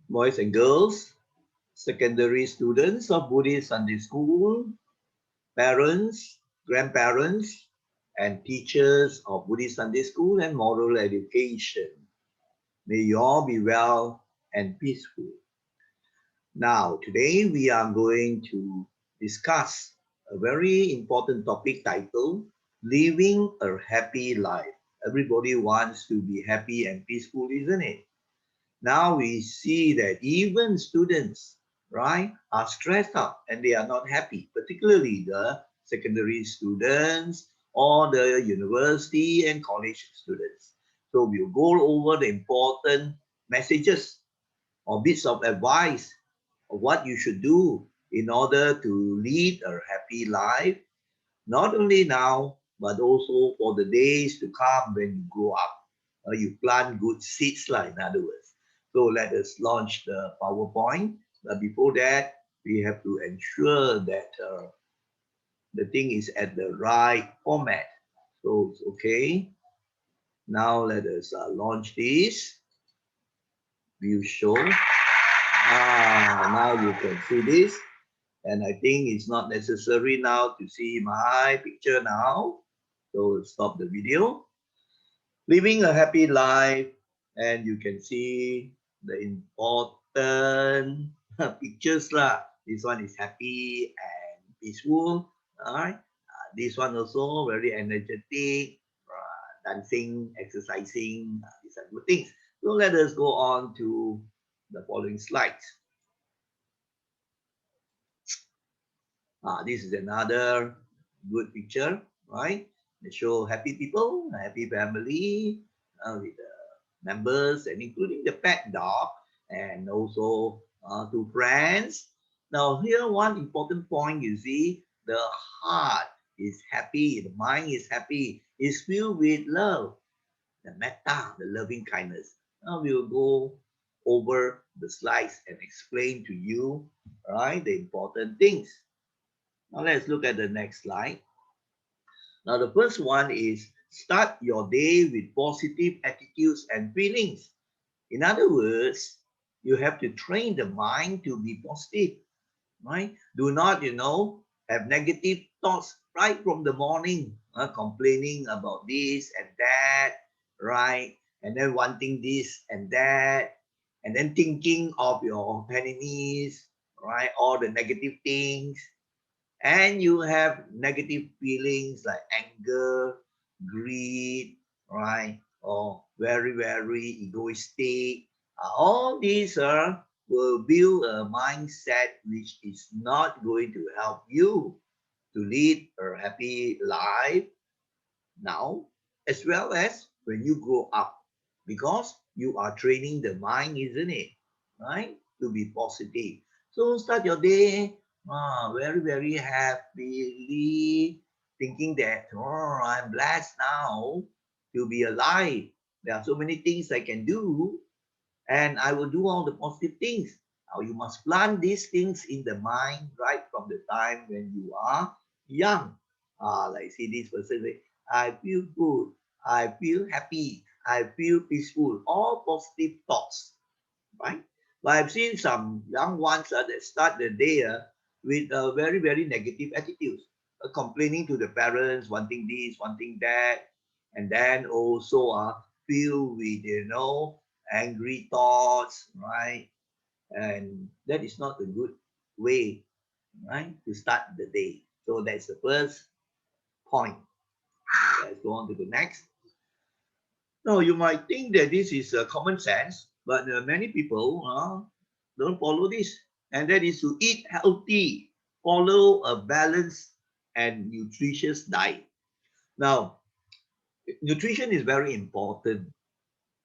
boys and girls, secondary students of Buddhist Sunday School, parents, grandparents, and teachers of Buddhist Sunday School and moral education. May you all be well and peaceful. Now, today we are going to discuss a very important topic titled Living a Happy Life. Everybody wants to be happy and peaceful, isn't it? Now we see that even students, right, are stressed out and they are not happy, particularly the secondary students or the university and college students. So we'll go over the important messages or bits of advice of what you should do in order to lead a happy life, not only now, but also for the days to come when you grow up. You plant good seeds, like in other words. So let us launch the PowerPoint. But before that, we have to ensure that the thing is at the right format. So it's okay. Now let us launch this. View show. Now you can see this. And I think it's not necessary now to see my picture now. So stop the video. Living a happy life, and you can see the important pictures lah. This one is happy and peaceful. All right. This one also very energetic, dancing, exercising. These are good things. So let us go on to the following slides. This is another good picture, right? They show happy people, a happy family with the members and including the pet dog and also two friends. Now here one important point, you see, the heart is happy, the mind is happy, is filled with love, the metta, the loving kindness. Now we will go over the slides and explain to you, right, the important things. Now let's look at the next slide. Now the first one is start your day with positive attitudes and feelings. In other words, you have to train the mind to be positive, right? Do not, have negative thoughts right from the morning, complaining about this and that, right? And then wanting this and that, and then thinking of your enemies, right? All the negative things, and you have negative feelings like anger, greed, right? Or very egoistic. All these will build a mindset which is not going to help you to lead a happy life now, as well as when you grow up, because you are training the mind, isn't it? Right? To be positive. So start your day very happily, thinking that, oh, I'm blessed now to be alive. There are so many things I can do, and I will do all the positive things. Now you must plant these things in the mind right from the time when you are young. Like see this person say, I feel good, I feel happy, I feel peaceful. All positive thoughts, right? But I've seen some young ones that start the day with very negative attitudes, complaining to the parents, wanting this, wanting that, and then also filled with angry thoughts, right? And that is not a good way, right, to start the day. So that's the first point. Let's go on to the next. No, you might think that this is common sense, but many people don't follow this. And that is to eat healthy, follow a balanced and nutritious diet. Now, nutrition is very important.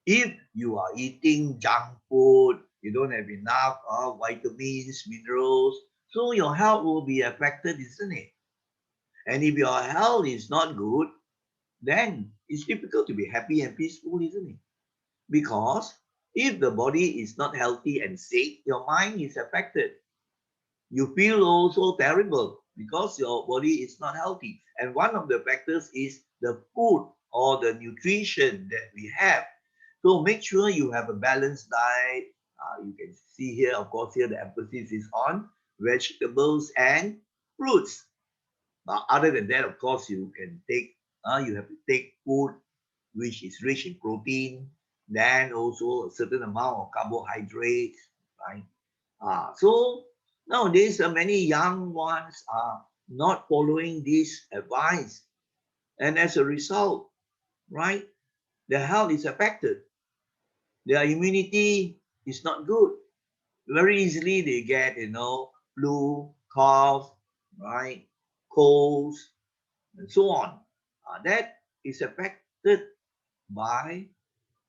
If you are eating junk food, you don't have enough vitamins, minerals, so your health will be affected, isn't it? And if your health is not good, then it's difficult to be happy and peaceful, isn't it? Because if the body is not healthy and sick, your mind is affected. You feel also terrible because your body is not healthy. And one of the factors is the food or the nutrition that we have. So make sure you have a balanced diet, You can see here, of course, here the emphasis is on vegetables and fruits. But other than that, of course, you have to take food which is rich in protein, then also a certain amount of carbohydrates, right? So nowadays, many young ones are not following this advice, and as a result, right, their health is affected. Their immunity is not good. Very easily they get, flu, cough, right, colds, and so on. That is affected by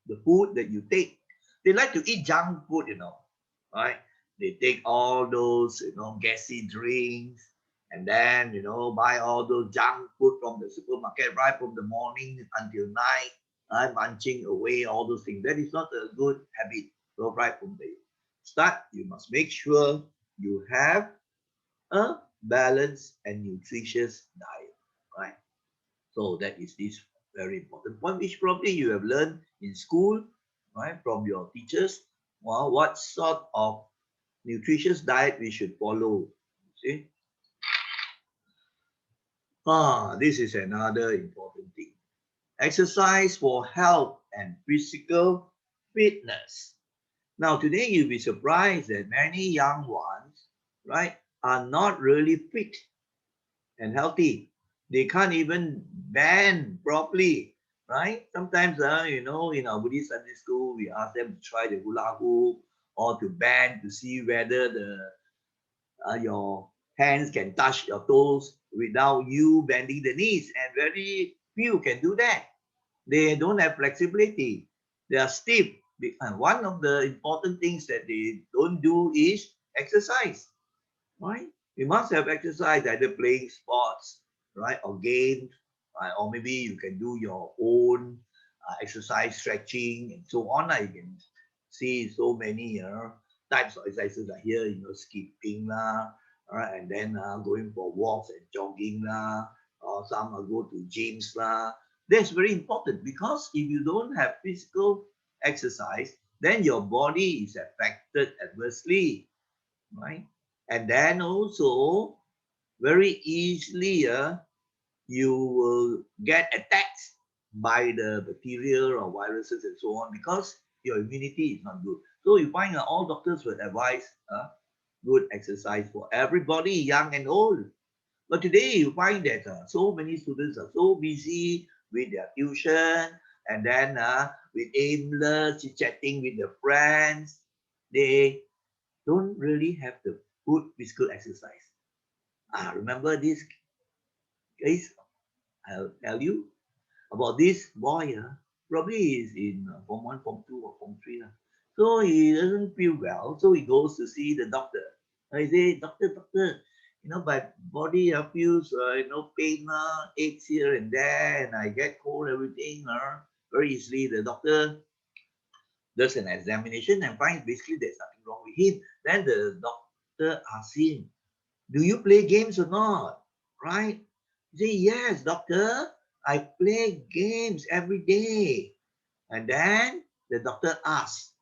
the food that you take. They like to eat junk food, right? They take all those, gassy drinks and then, buy all those junk food from the supermarket right from the morning until night, munching away all those things. That is not a good habit. So right from the start, you must make sure you have a balanced and nutritious diet, right? So that is this very important point, which probably you have learned in school, right, from your teachers. Well, what sort of nutritious diet we should follow. See? This is another important thing. Exercise for health and physical fitness. Now, today you'll be surprised that many young ones, right, are not really fit and healthy. They can't even bend properly, right? Sometimes, in our Buddhist Sunday school, we ask them to try the hula hoop or to bend to see whether your hands can touch your toes without you bending the knees. And very few can do that. They don't have flexibility. They are stiff. And one of the important things that they don't do is exercise, right? You must have exercise, either playing sports, right, or games, right? Or maybe you can do your own exercise, stretching, and so on. You can see so many types of exercises are here, skipping lah, all right, and then going for walks and jogging lah, or some go to gyms lah. That's very important because if you don't have physical exercise, then your body is affected adversely, right? And then also very easily you will get attacked by the bacteria or viruses and so on because your immunity is not good. So you find all doctors will advise good exercise for everybody, young and old. But today you find that so many students are so busy with their tuition and then with aimless chit-chatting with their friends. They don't really have the good physical exercise. Remember this case? I'll tell you about this boy. Probably is in Form 1, Form 2, or Form 3. So he doesn't feel well. So he goes to see the doctor. I say, doctor, my body feels, pain, aches here and there, and I get cold, everything. Very easily, the doctor does an examination and finds basically there's nothing wrong with him. Then the doctor asks him, do you play games or not? Right? He say, yes, doctor, I play games every day. And then the doctor asks,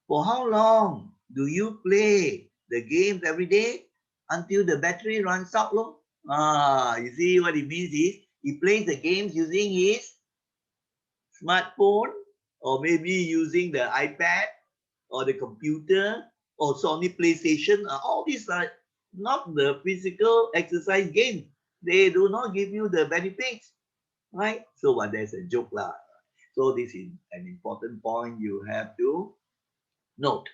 for how long do you play the games every day? Until the battery runs out, lo. You see what it means is he plays the games using his smartphone or maybe using the iPad or the computer or Sony PlayStation. All these are not the physical exercise games. They do not give you the benefits, right? So, but there's a joke lah. So this is an important point you have to note.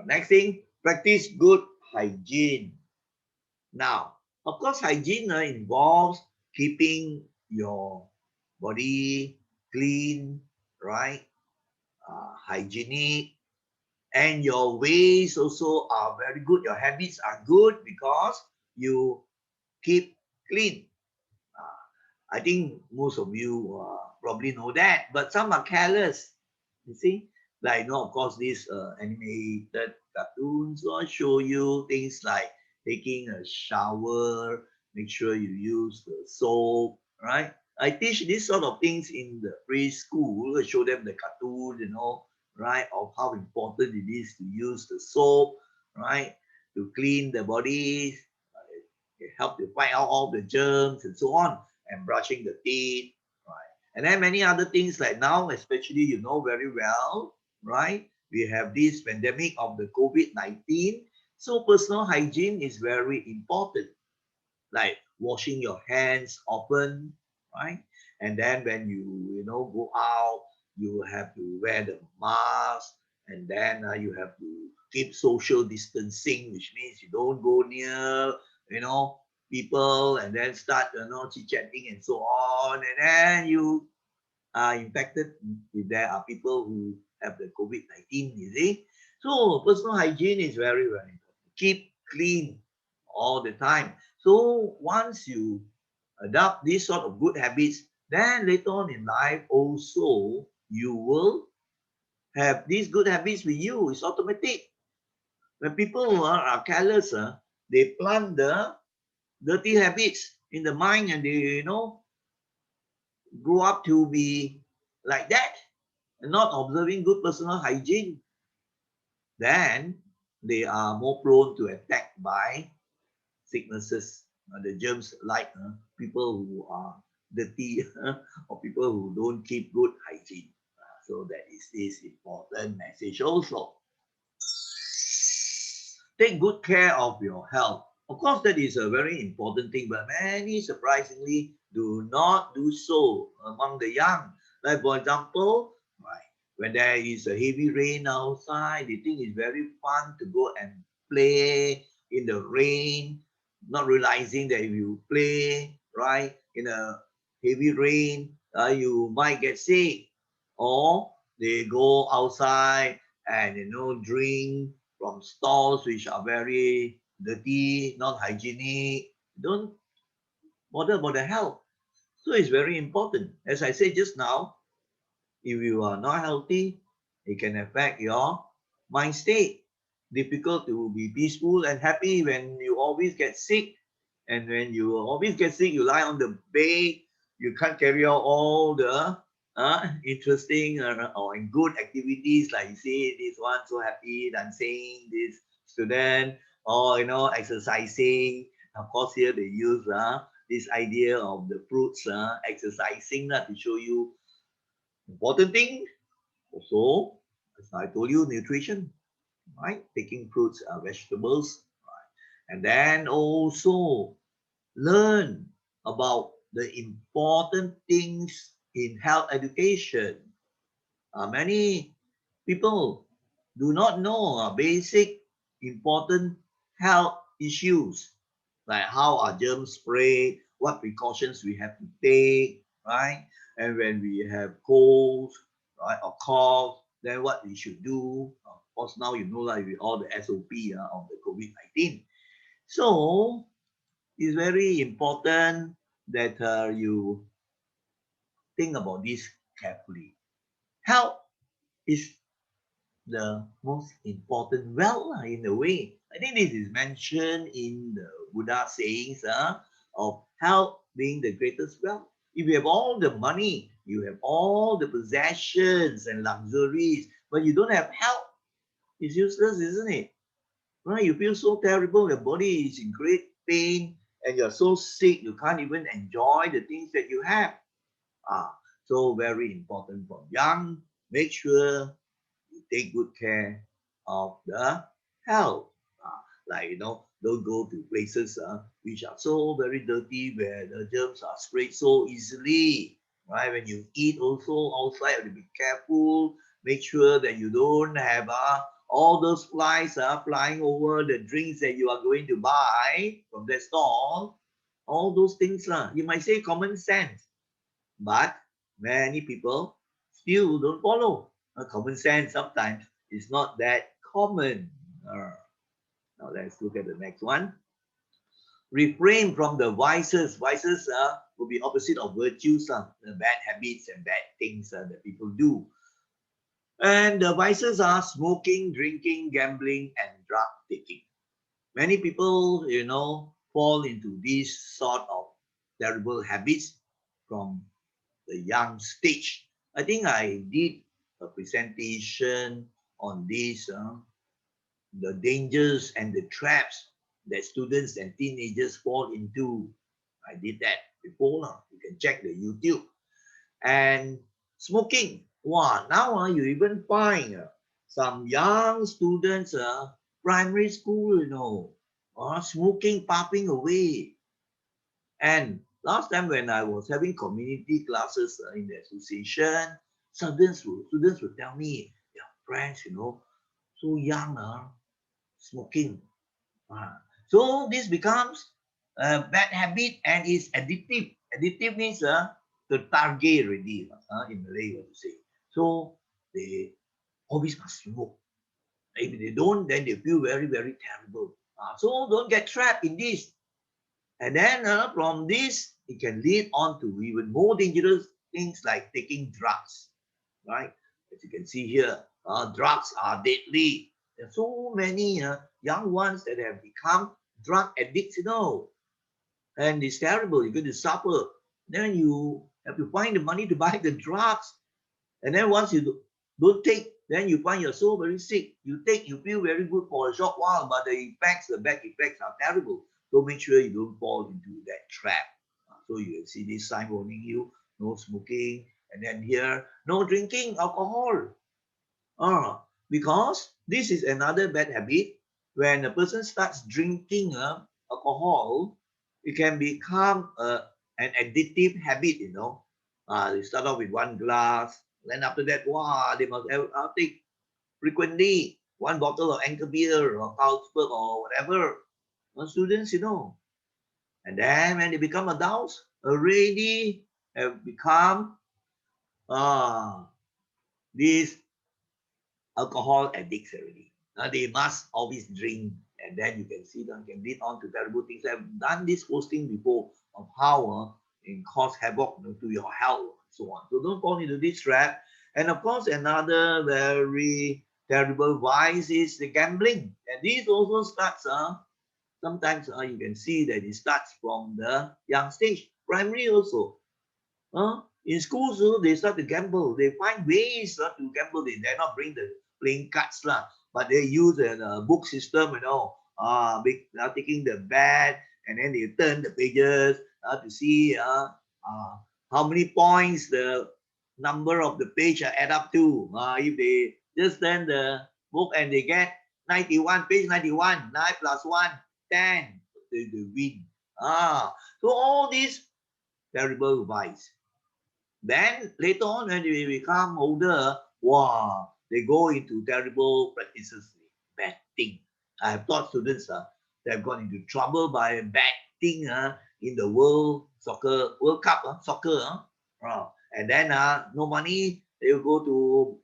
Next thing, practice good hygiene. Now, of course, hygiene involves keeping your body clean, right? Hygienic, and your ways also are very good. Your habits are good because you keep clean. I think most of you probably know that, but some are careless. You see, like of course, these animated cartoons will show you things like taking a shower. Make sure you use the soap, right? I teach these sort of things in the preschool. I show them the cartoon, right, of how important it is to use the soap, right, to clean the body, it helps to fight out all the germs and so on, and brushing the teeth, right, and then many other things like now, especially you know very well, right, we have this pandemic of the COVID-19, so personal hygiene is very important, like washing your hands often, right? And then when you know go out, you have to wear the mask, and then you have to keep social distancing, which means you don't go near, you know, people, and then start chit chatting and so on, and then you are infected if there are people who have the COVID-19, you see. So personal hygiene is very, very important. Keep clean all the time. So once you adopt these sort of good habits, then later on in life also you will have these good habits with you. It's automatic. When people are careless, they plant the dirty habits in the mind and they, grow up to be like that and not observing good personal hygiene, then they are more prone to attack by sicknesses. The germs like people who are dirty or people who don't keep good hygiene. So that is this important message also. Take good care of your health. Of course, that is a very important thing, but many surprisingly do not do so among the young. Like, for example, right, when there is a heavy rain outside, they think it's very fun to go and play in the rain, not realizing that if you play, right, in a heavy rain, you might get sick. Or they go outside and, drink from stalls which are very dirty, not hygienic. Don't bother about the health. So it's very important. As I said just now, if you are not healthy, it can affect your mind state. Difficult to be peaceful and happy when you always get sick. And when you always get sick, you lie on the bed, you can't carry out all the interesting or good activities like you see this one so happy dancing, this student, or exercising. Of course, here they use this idea of the fruits exercising to show you important thing. Also, as I told you, nutrition, right? Taking fruits, vegetables, and then also learn about the important things in health education. Many people do not know basic important health issues like how are germs spread, what precautions we have to take, right? And when we have colds, right, or cough, then what we should do. Of course, now you know like with all the SOP of the COVID-19. So it's very important that you think about this carefully. Health is the most important wealth in a way. I think this is mentioned in the Buddha sayings of health being the greatest wealth. If you have all the money, you have all the possessions and luxuries, but you don't have health, it's useless, isn't it? Right? You feel so terrible, your body is in great pain, and you're so sick, you can't even enjoy the things that you have. So very important from young. Make sure take good care of the health. Like, don't go to places which are so very dirty where the germs are spread so easily. Right? When you eat also outside, you have to be careful. Make sure that you don't have all those flies flying over the drinks that you are going to buy from that stall. All those things. You might say common sense, but many people still don't follow. Common sense sometimes is not that common. Now let's look at the next one. Refrain from the vices. Vices will be opposite of virtues, the bad habits and bad things that people do. And the vices are smoking, drinking, gambling, and drug taking. Many people, fall into these sort of terrible habits from the young stage. I think I did a presentation on this, the dangers and the traps that students and teenagers fall into. I did that before. You can check the YouTube. And smoking. Wow, now you even find some young students, primary school, smoking, popping away. And last time when I was having community classes in the association, students would tell me, yeah, friends, so young, smoking. So this becomes a bad habit and is addictive. Addictive means the target already, in Malay, what to say. So they always must smoke. If they don't, then they feel very, very terrible. So don't get trapped in this. And then from this, it can lead on to even more dangerous things like taking drugs, right? As you can see here, drugs are deadly. There are so many young ones that have become drug addicts, and it's terrible. You're going to suffer. Then you have to find the money to buy the drugs. And then once you don't take, then you find yourself very sick. You take, you feel very good for a short while, but the bad effects are terrible. So make sure you don't fall into that trap. So you can see this sign warning you, no smoking. And then here, no drinking alcohol. Because this is another bad habit. When a person starts drinking alcohol, it can become an addictive habit. They start off with one glass, then after that, wow, they must have, take frequently one bottle of Anchor beer or Carlsberg or whatever. Students. And then when they become adults, already have become uh, these alcohol addicts already. They must always drink, and then you can see them can lead on to terrible things. I've done this posting before of how it cause havoc to your health and so on. So don't fall into this trap. And of course, another very terrible vice is the gambling, and this also starts. Sometimes you can see that it starts from the young stage, primary also. In schools, they start to gamble. They find ways to gamble. They dare not bring the playing cards, lah, but they use a book system, taking the bat, and then they turn the pages to see how many points the number of the page add up to. If they just turn the book and they get 91, page 91, 9 plus 1, 10, they win. So all these terrible vice. Then later on, when they become older, wow, they go into terrible practices, betting. I have taught students that have gone into trouble by betting in the World Cup soccer. And then no money, they will go to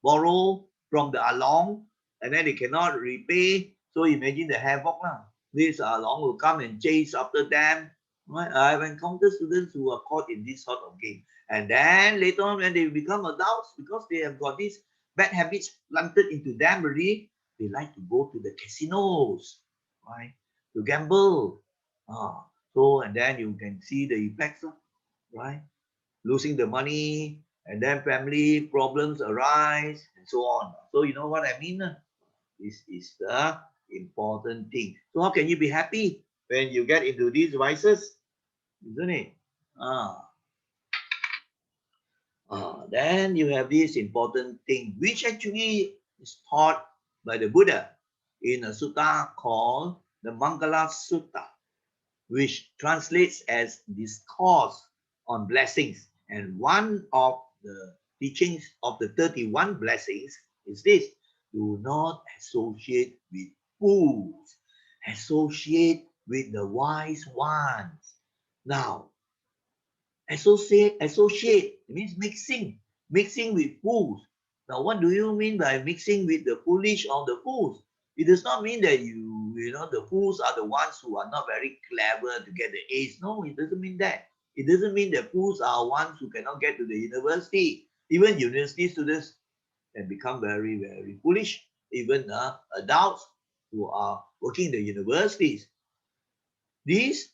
borrow from the along, and then they cannot repay. So imagine the havoc lah. This along will come and chase after them. Right? I've encountered students who are caught in this sort of game. And then later on, when they become adults, because they have got these bad habits planted into them already, they like to go to the casinos, right? To gamble. And then you can see the effects, right? Losing the money, and then family problems arise, and so on. So you know what I mean? This is the important thing. So how can you be happy when you get into these vices? Isn't it? Ah, then you have this important thing, which actually is taught by the Buddha in a sutta called the Mangala Suta, which translates as discourse on blessings. And one of the teachings of the 31 blessings is this: do not associate with fools, associate with the wise ones. Now, associate means mixing with fools. Now what do you mean by mixing with the foolish or the fools? It does not mean that the fools are the ones who are not very clever to get the A's. No, it doesn't mean that. It doesn't mean that fools are ones who cannot get to the university. Even university students can become very, very foolish. Even adults who are working in the universities, these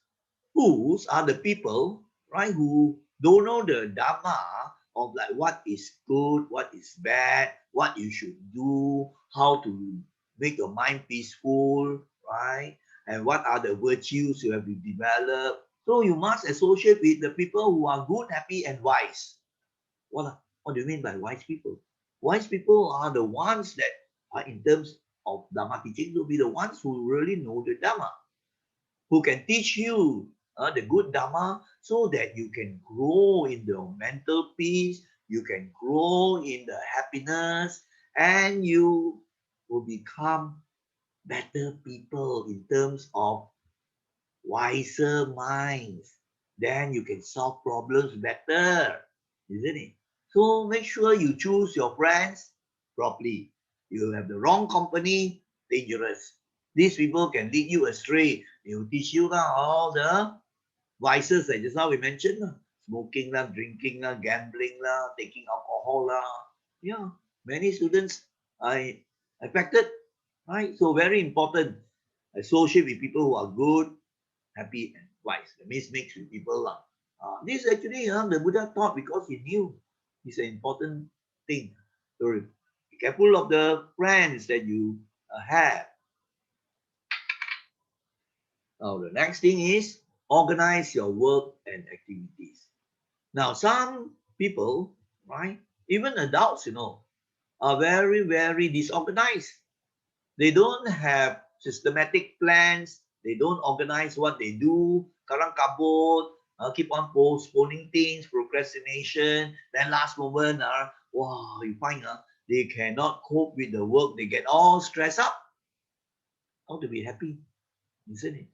fools are the people, right, who don't know the Dhamma of like what is good, what is bad, what you should do, how to make your mind peaceful, right? And what are the virtues you have to develop. So you must associate with the people who are good, happy, and wise. What do you mean by wise people? Wise people are the ones that are in terms of Dhamma teaching will be the ones who really know the Dhamma, who can teach you the good Dhamma so that you can grow in the mental peace, you can grow in the happiness, and you will become better people in terms of wiser minds. Then you can solve problems better, isn't it? So make sure you choose your friends properly. You have the wrong company, dangerous. These people can lead you astray. They will teach you all the vices that just now we mentioned. Smoking, drinking, gambling, taking alcohol. Yeah, many students are affected, right? So very important. Associate with people who are good, happy, and wise. That means mix with people. This actually the Buddha taught because he knew it's an important thing. So be careful of the friends that you have. Now the next thing is organize your work and activities. Now some people, right, even adults, are very, very disorganized. They don't have systematic plans. They don't organize what they do. Karang kabut, keep on postponing things, procrastination. Then last moment, wow, you find they cannot cope with the work. They get all stressed up. How to be happy, isn't it?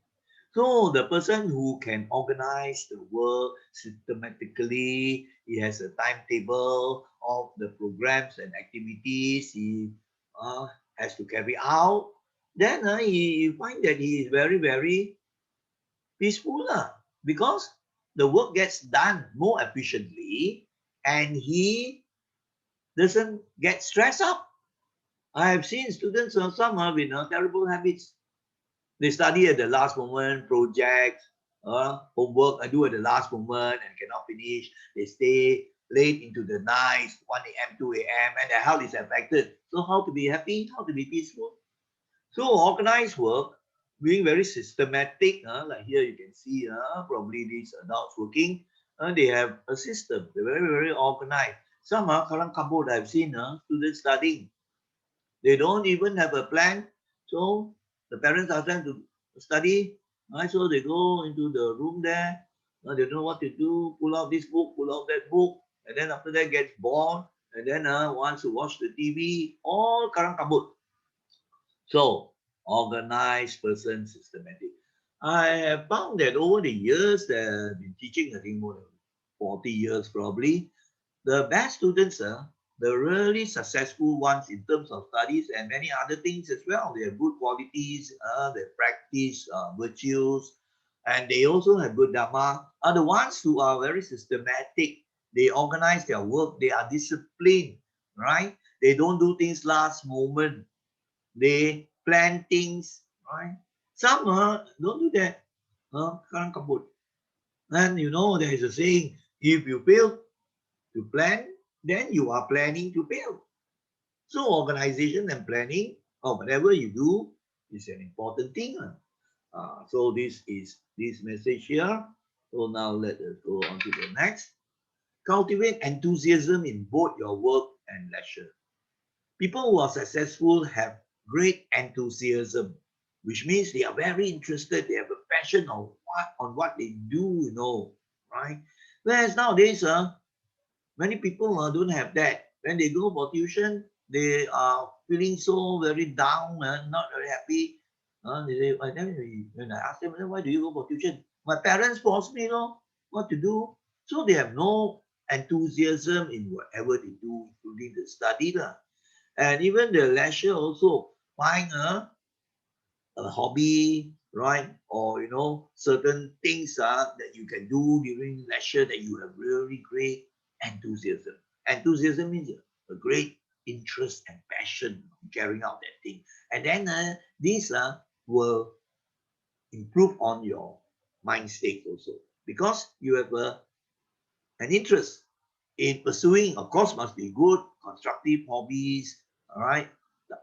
So the person who can organize the work systematically, he has a timetable of the programs and activities he uh, has to carry out. Then he find that he is very, very peaceful because the work gets done more efficiently and he doesn't get stressed up. I have seen students some with terrible habits. They study at the last moment, projects, homework I do at the last moment and cannot finish. They stay late into the night, 1 a.m., 2 a.m., and their health is affected. So how to be happy? How to be peaceful? So organized work, being very systematic, like here you can see probably these adults working, they have a system. They're very, very organized. Some current couple I've seen students studying. They don't even have a plan. So the parents ask them to study. Right? So they go into the room there. They don't know what to do. Pull out this book, pull out that book. And then after that gets bored. And then wants to watch the TV. All karang kabut. So organized person, systematic. I have found that over the years that I've been teaching, I think more than 40 years probably, the best students are the really successful ones in terms of studies and many other things as well. They have good qualities, they practice virtues, and they also have good Dhamma, are the ones who are very systematic. They organize their work, they are disciplined, right? They don't do things last moment. They plan things, right? Some don't do that. Karang kabut. And there is a saying, if you fail to plan, then you are planning to fail. So organization and planning or whatever you do is an important thing. So this is this message here. So now let us go on to the next. Cultivate enthusiasm in both your work and leisure. People who are successful have great enthusiasm, which means they are very interested. They have a passion on what they do, right? Whereas nowadays, many people don't have that. When they go for tuition, they are feeling so very down and not very happy. They say, when I ask them, why do you go for tuition? My parents force me, what to do. So they have no enthusiasm in whatever they do, including the study. And even the leisure also, find a hobby, right? Or certain things that you can do during leisure that you have really great enthusiasm. Enthusiasm means a great interest and passion in carrying out that thing. And then these will improve on your mind state also because you have an interest. in pursuing, of course, must be good, constructive hobbies, all right,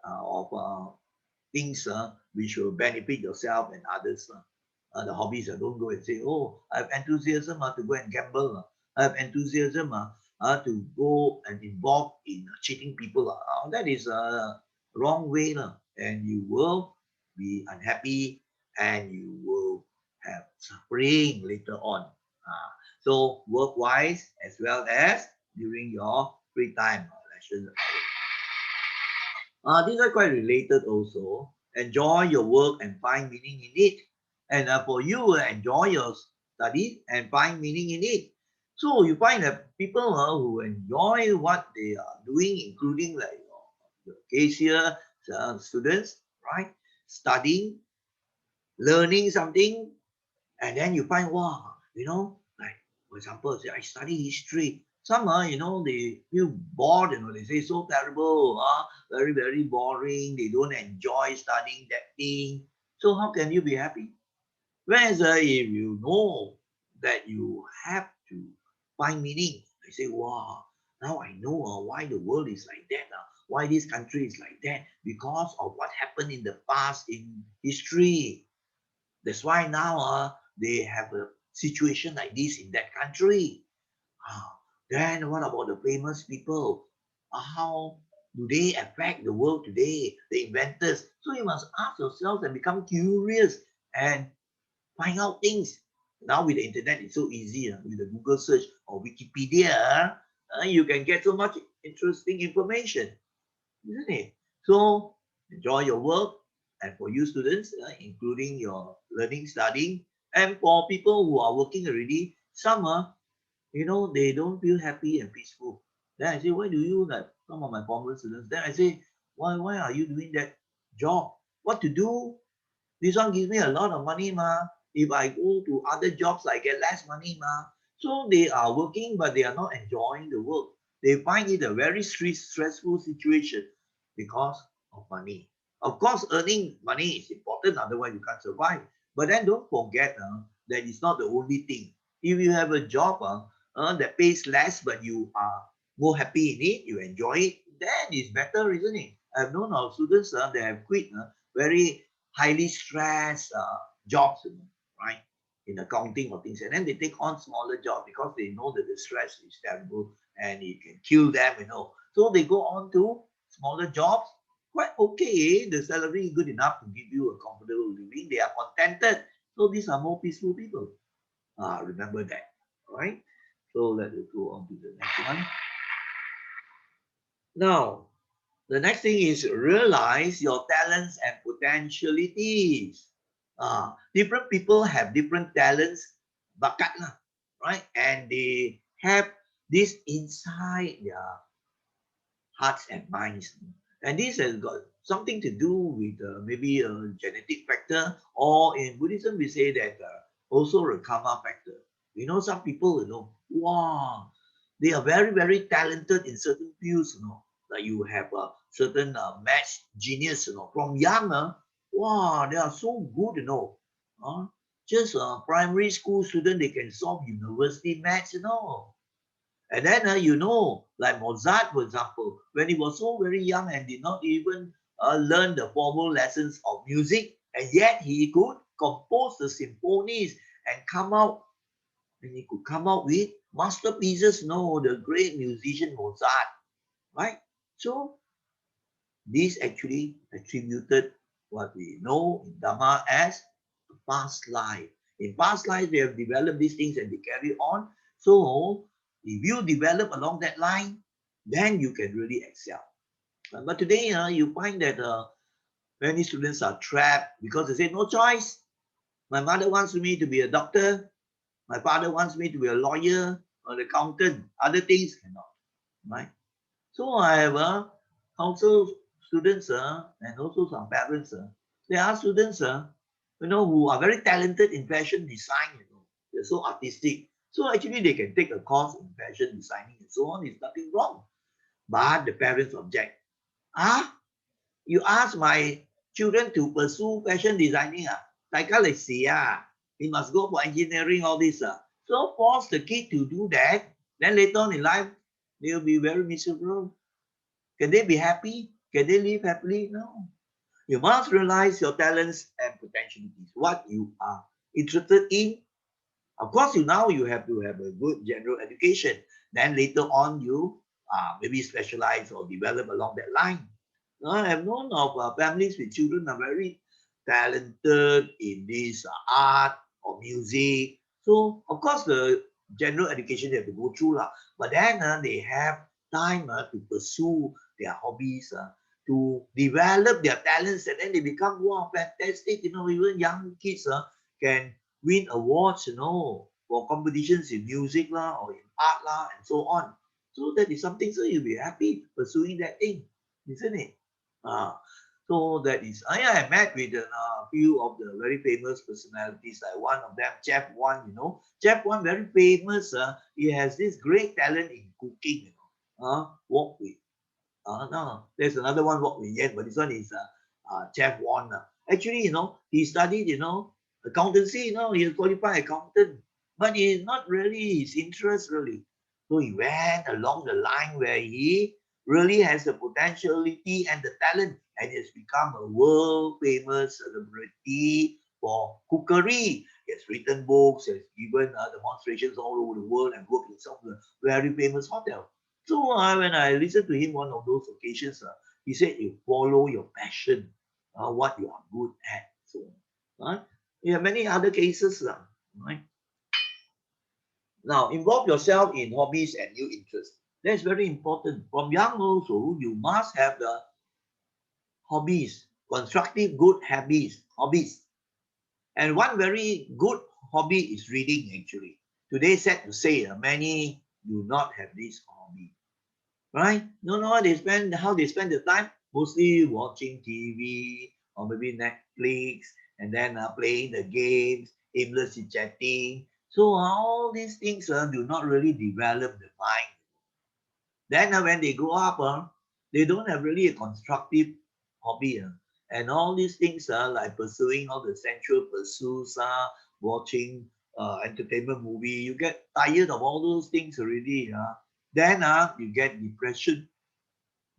of things which will benefit yourself and others. The hobbies, don't go and say, oh, I have enthusiasm to go and gamble. I have enthusiasm to go and involve in cheating people. That is a wrong way. And you will be unhappy and you will have suffering later on. So work-wise as well as during your free time. These are quite related also. Enjoy your work and find meaning in it. And for you, enjoy your study and find meaning in it. So you find that people who enjoy what they are doing, including like your case here, students, right? Studying, learning something, and then you find, wow, like for example, say I study history. Some they feel bored, they say so terrible, very, very boring, they don't enjoy studying that thing. So how can you be happy? Whereas if you know that you have to find meaning, I say, wow, now I know why the world is like that, why this country is like that, because of what happened in the past in history. That's why now they have a situation like this in that country. Ah, then what about the famous people? How do they affect the world today? The inventors. So you must ask yourself and become curious and find out things. Now with the internet, it's so easy. With the Google search or Wikipedia, you can get so much interesting information, isn't it? So enjoy your work, and for you students, including your learning, studying, and for people who are working already, some they don't feel happy and peaceful. Then I say, why do you, like some of my former students? Then I say, why are you doing that job? What to do? This one gives me a lot of money, ma. If I go to other jobs, I get less money, ma. So they are working, but they are not enjoying the work. They find it a very stressful situation because of money. Of course, earning money is important, otherwise you can't survive. But then don't forget that it's not the only thing. If you have a job that pays less, but you are more happy in it, you enjoy it, then it's better, isn't it? I've known our students that have quit very highly stressed jobs, right? In accounting or things, and then they take on smaller jobs because they know that the stress is terrible and it can kill them. So they go on to smaller jobs, quite okay. The salary is good enough to give you a comfortable living. They are contented. So these are more peaceful people. Remember that, all right? So let's go on to the next one. Now, the next thing is realize your talents and potentialities. Different people have different talents, bakat lah, right? And they have this inside their hearts and minds. And this has got something to do with maybe a genetic factor, or in Buddhism, we say that also a karma factor. Some people, wow, they are very, very talented in certain fields, like you have a certain math genius, from young, wow, they are so good, just a primary school student, they can solve university maths. And then, like Mozart, for example, when he was so very young and did not even learn the formal lessons of music, and yet he could compose the symphonies and he could come out with masterpieces, the great musician Mozart, right? So this actually attributed what we know in Dhamma as a past life. In past lives, they have developed these things and they carry on. So if you develop along that line, then you can really excel. But today, you find that many students are trapped because they say, no choice. My mother wants me to be a doctor. My father wants me to be a lawyer or an accountant. Other things cannot, right? So I have counsel students and also some parents. There are students who are very talented in fashion design. They're so artistic. So actually they can take a course in fashion designing and so on. It's nothing wrong. But the parents object. You ask my children to pursue fashion designing. He must go for engineering, all this. So force the kid to do that. Then later on in life, They'll be very miserable. Can they be happy? Can they live happily? No. You must realize your talents and potentialities, what you are interested in. Of course, you have to have a good general education. Then later on, you maybe specialize or develop along that line. I have known of families with children are very talented in this art or music. So of course, the general education they have to go through lah. But then they have time to pursue their hobbies, to develop their talents, and then they become wow fantastic. Even young kids can win awards, for competitions in music lah or in art lah and so on. So that is something. So you'll be happy pursuing that thing, isn't it? Uh, so that is, I met with a few of the very famous personalities. Like one of them, Chef One. Chef One very famous. He has this great talent in cooking. Walk with no, there's another one what we yet, but this one is Chef Won. Actually, he studied, accountancy, he's a qualified accountant, but it's not really his interest really. So he went along the line where he really has the potentiality and the talent, and he has become a world famous celebrity for cookery. He has written books, he has given demonstrations all over the world, and worked in some of the very famous hotels. So when I listened to him one of those occasions, he said, "You follow your passion, what you are good at." So, you have many other cases, right? Now, involve yourself in hobbies and new interests. That's very important. From young also, you must have the hobbies, constructive, good habits, hobbies. And one very good hobby is reading. Actually, today, sad to say, many do not have this hobby. Right? No, no, how they spend the time, mostly watching TV or maybe Netflix, and then playing the games, aimlessly chatting. So all these things do not really develop the mind. Then when they grow up, they don't have really a constructive hobby. And all these things like pursuing all the sensual pursuits, watching entertainment movie, you get tired of all those things already. Then you get depression,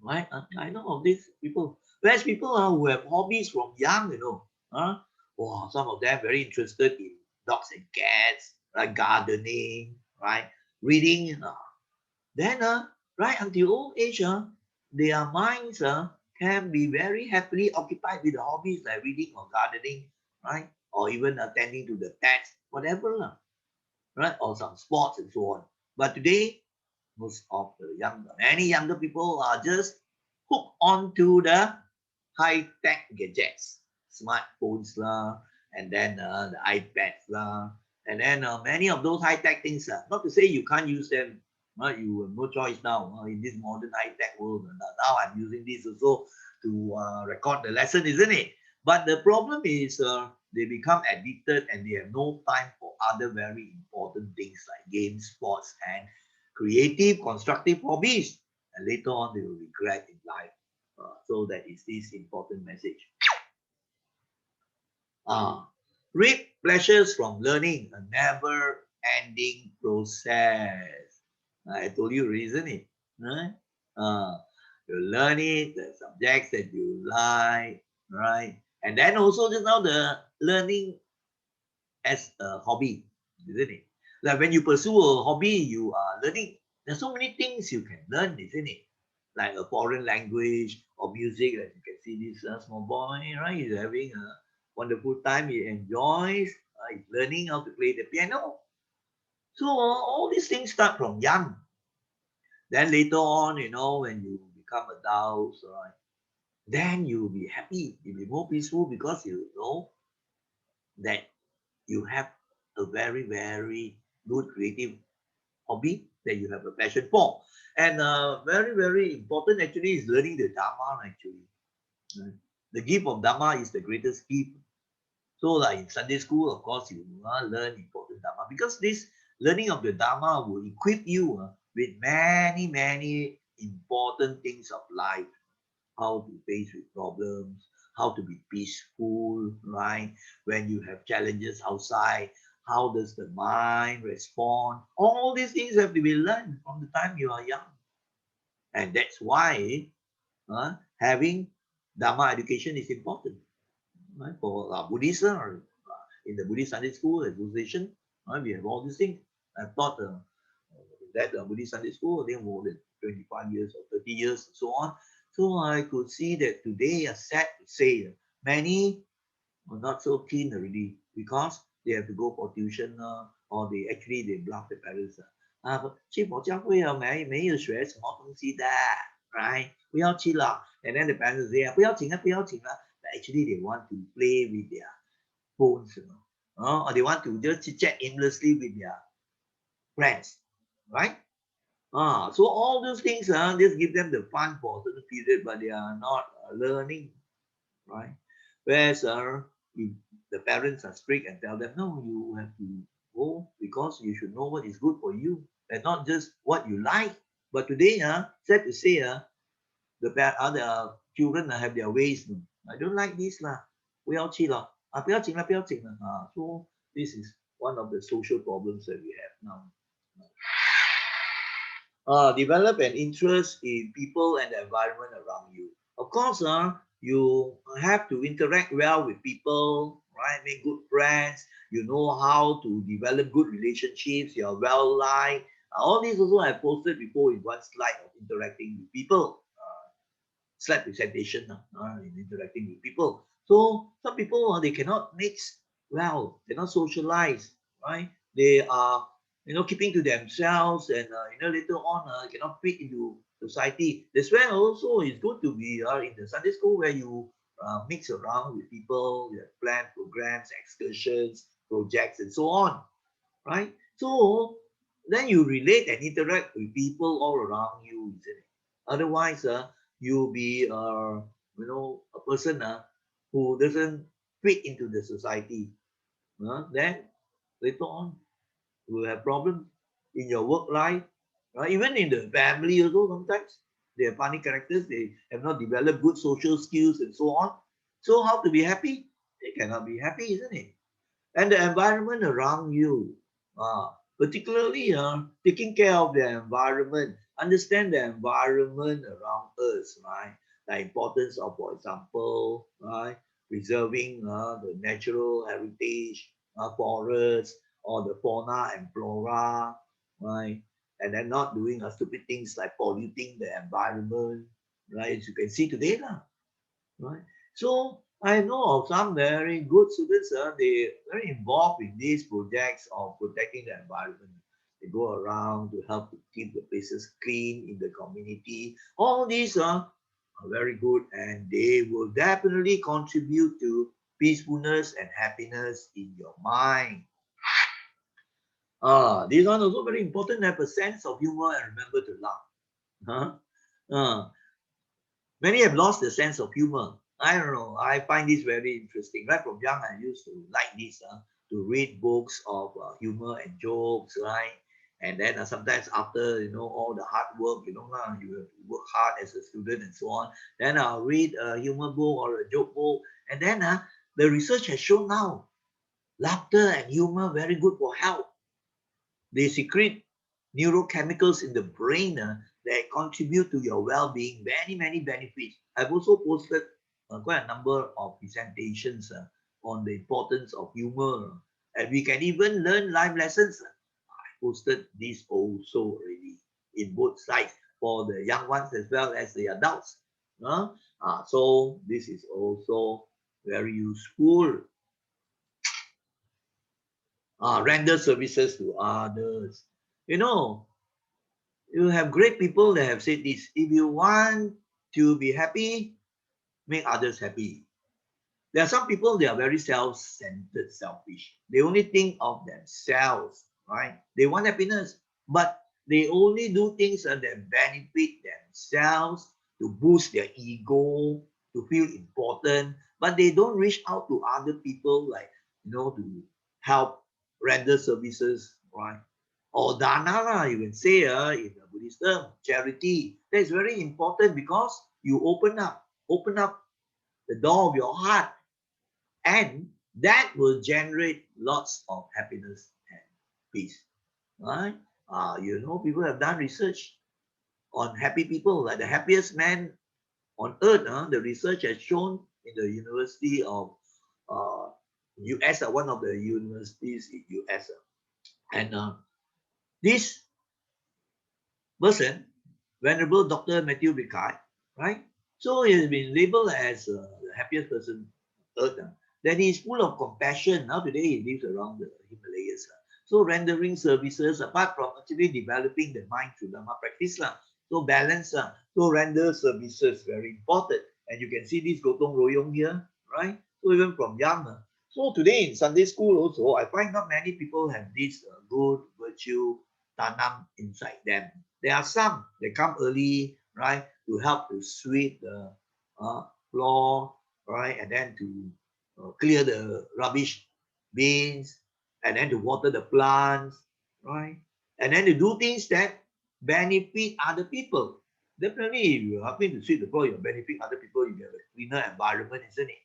right? I know of these people. There's people who have hobbies from young, Wow, some of them very interested in dogs and cats, like gardening, right? Reading. Then, right until old age, their minds can be very happily occupied with the hobbies like reading or gardening, right? Or even attending to the pets, whatever, right? Or some sports and so on. But today, most of the many younger people are just hooked onto the high-tech gadgets, smartphones lah, and then the iPads lah, and then many of those high-tech things. Not to say you can't use them. You have no choice now in this modern high-tech world. Now I'm using this also to record the lesson, isn't it? But the problem is they become addicted and they have no time for other very important things like games, sports, and creative, constructive hobbies. And later on, they will regret in life. So that is this important message. Uh, reap pleasures from learning, a never-ending process. I told you, isn't it? Right? You learn it, the subjects that you like, right? And then also just now the learning as a hobby, isn't it? Like when you pursue a hobby, you are learning. There's so many things you can learn, isn't it? Like a foreign language or music. That you can see this small boy, right? He's having a wonderful time. He enjoys. He's learning how to play the piano. So all these things start from young. Then later on, when you become adults, right? Then you'll be happy. You'll be more peaceful because you know that you have a very, very good creative hobby that you have a passion for. And very, very important actually is learning the Dhamma actually. Mm. The gift of Dhamma is the greatest gift. So like in Sunday school, of course, you learn important Dhamma because this learning of the Dhamma will equip you with many, many important things of life, how to face with problems, how to be peaceful, right? When you have challenges outside, how does the mind respond? All these things have to be learned from the time you are young. And that's why having Dhamma education is important. Right? For Buddhists, in the Buddhist Sunday school, association, we have all these things. I've taught that Buddhist Sunday school, I think more than 25 years or 30 years and so on. So I could see that today, sad to say, many are not so keen already because they have to go for tuition or they bluff the parents 去佛教会啊没有学什么东西的 right 不要去了 and then the parents say 不要紧啊不要紧啊 but actually they want to play with their phones or they want to just chit chat aimlessly with their friends right so all those things just give them the fun for a certain period but they are not learning right? Whereas if the parents are strict and tell them, no, you have to go because you should know what is good for you and not just what you like. But today, sad to say, the children have their ways. I don't like this lah. 不要去了，不要紧了，不要紧了。So this is one of the social problems that we have now. Develop an interest in people and the environment around you. Of course, you have to interact well with people, right? Make good friends. You know how to develop good relationships. You're well liked. All these also I posted before in one slide of interacting with people. Slide presentation in interacting with people. So some people they cannot mix well, cannot socialize, right? They are keeping to themselves and later on cannot fit into society. That's why also it's good to be in the Sunday school where you mix around with people, you have plan programs, excursions, projects, and so on, right? So then you relate and interact with people all around you, isn't it? Otherwise, you'll be a person who doesn't fit into the society. Then later on, you will have problems in your work life, right? Even in the family also sometimes they are funny characters. They have not developed good social skills and so on. So how to be happy? They cannot be happy, isn't it? And the environment around you, particularly taking care of the environment, understand the environment around us, right? The importance of, for example, right, preserving the natural heritage, forests, or the fauna and flora, right? And then not doing stupid things like polluting the environment, right? As you can see today, lah, right? So I know of some very good students, they very involved in these projects of protecting the environment. They go around to help to keep the places clean in the community. All these are very good and they will definitely contribute to peacefulness and happiness in your mind. This one also very important. Have a sense of humor and remember to laugh. Many have lost the sense of humor. I don't know. I find this very interesting. Right from young, I used to like this, to read books of humor and jokes, right? And then sometimes after, all the hard work, you have to work hard as a student and so on. Then I'll read a humor book or a joke book. And then the research has shown now, laughter and humor very good for health. They secrete neurochemicals in the brain that contribute to your well-being. Many, many benefits. I've also posted quite a number of presentations on the importance of humor. And we can even learn life lessons. I posted this also already in both sides for the young ones as well as the adults. So this is also very useful. Render services to others. You have great people that have said this. If you want to be happy, make others happy. There are some people, they are very self-centered, selfish. They only think of themselves, right? They want happiness, but they only do things that benefit themselves to boost their ego, to feel important, but they don't reach out to other people like, to help render services, right? Or dana, you can say in the Buddhist term, charity. That is very important because you open up the door of your heart, and that will generate lots of happiness and peace, right? People have done research on happy people, like the happiest man on earth. The research has shown in the University of uh, US, one of the universities in US. And this person, Venerable Dr. Matthew Ricard, right? So he has been labeled as the happiest person on earth. That he is full of compassion. Now today he lives around the Himalayas. So rendering services apart from actually developing the mind through Dhamma practice. So balance. So render services, very important. And you can see this Gotong Royong here, right? So even from young. So today in Sunday school also, I find not many people have this good virtue tanam inside them. There are some that come early, right, to help to sweep the floor, right, and then to clear the rubbish bins, and then to water the plants, right, and then to do things that benefit other people. Definitely, if you're helping to sweep the floor, you benefit other people, you have a cleaner environment, isn't it?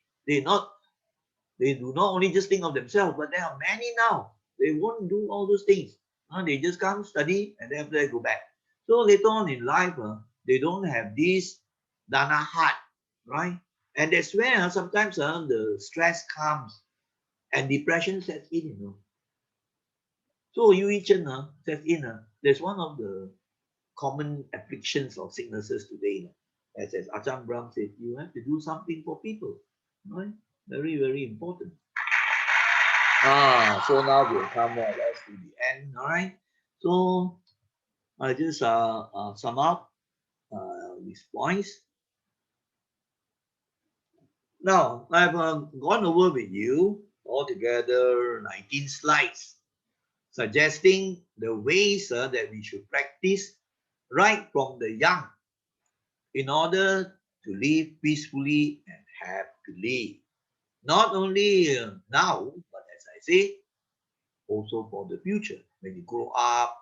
They do not only just think of themselves, but there are many now. They won't do all those things. They just come study and then after that go back. So later on in life, they don't have this dana heart, right? And that's where sometimes the stress comes and depression sets in. So Yu Chen sets in. That's one of the common afflictions or sicknesses today. As Ajahn Brahm said, you have to do something for people, right? Very, very important. So now we'll come more or less to the end, all right? So I just sum up these points. Now, I've gone over with you altogether 19 slides, suggesting the ways that we should practice right from the young in order to live peacefully and happily. Not only now, but as I say, also for the future. When you grow up,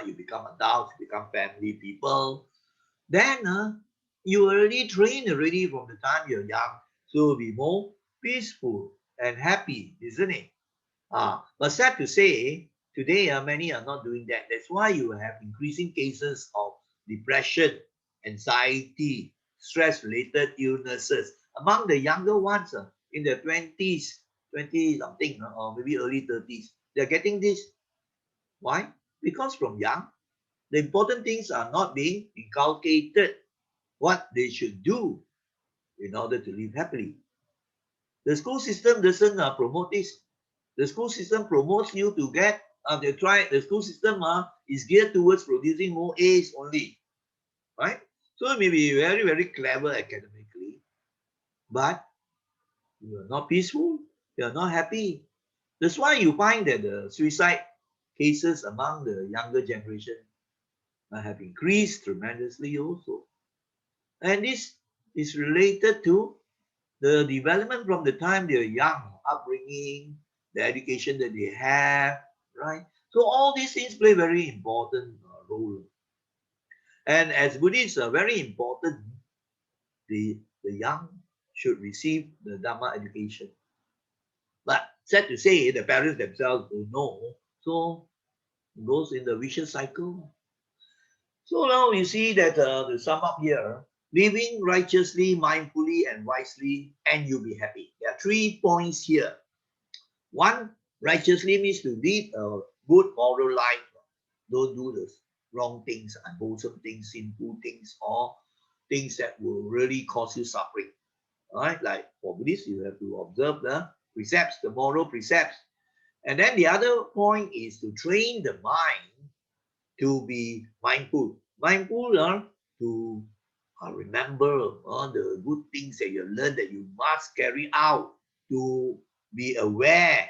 you become adults, you become family people, then you already train already from the time you're young, so be more peaceful and happy, isn't it? But sad to say, today many are not doing that. That's why you have increasing cases of depression, anxiety, stress-related illnesses among the younger ones in their 20s, 20 something, or maybe early 30s. They're getting this. Why? Because from young, the important things are not being inculcated what they should do in order to live happily. The school system doesn't promote this. The school system promotes you to get, the school system is geared towards producing more A's only, right? So it may be very, very clever academically, but you are not peaceful, you are not happy. That's why you find that the suicide cases among the younger generation have increased tremendously also. And this is related to the development from the time they're young, upbringing, the education that they have, right? So all these things play very important role. And as Buddhists are very important, the young should receive the Dhamma education. But sad to say, the parents themselves don't know, so it goes in the vicious cycle. So now you see that to sum up here, living righteously, mindfully, and wisely, and you'll be happy. There are 3 points here. One, righteously means to lead a good moral life. Don't do the wrong things, unwholesome things, sinful things, or things that will really cause you suffering. All right, like for Buddhists, you have to observe the precepts, the moral precepts. And then the other point is to train the mind to be mindful. Mindful to remember all the good things that you learned that you must carry out, to be aware,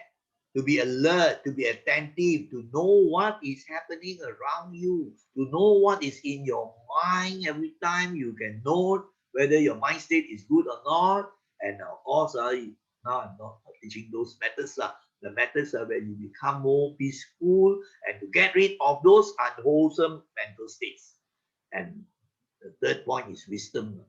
to be alert, to be attentive, to know what is happening around you, to know what is in your mind every time. You can note whether your mind state is good or not. And of course, now I'm not teaching those methods. The methods are where you become more peaceful and to get rid of those unwholesome mental states. And the third point is wisdom.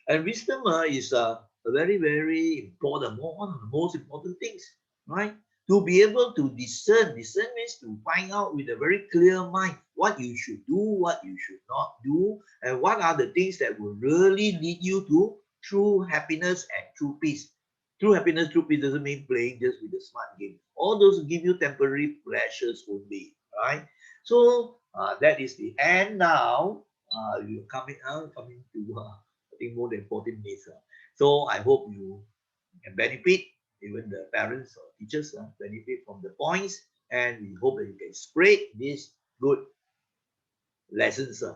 And wisdom is a very, very important, one of the most important things, right? to be able to discern. Discern means to find out with a very clear mind what you should do, what you should not do, and what are the things that will really lead you to true happiness and true peace. True happiness, true peace doesn't mean playing just with a smart game. All those give you temporary pleasures only, right? So that is the end now. You're coming to I think more than 14 minutes. So I hope you can benefit, even the parents or teachers benefit from the points, and we hope that you can spread these good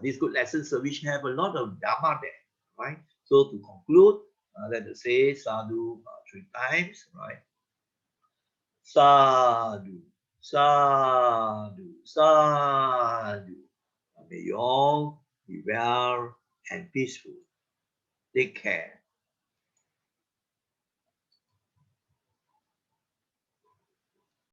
these good lessons which have a lot of Dhamma there, right? So to conclude, let us say sadhu 3 times, right? Sadhu, sadhu, sadhu. May you all be well and peaceful. Take care.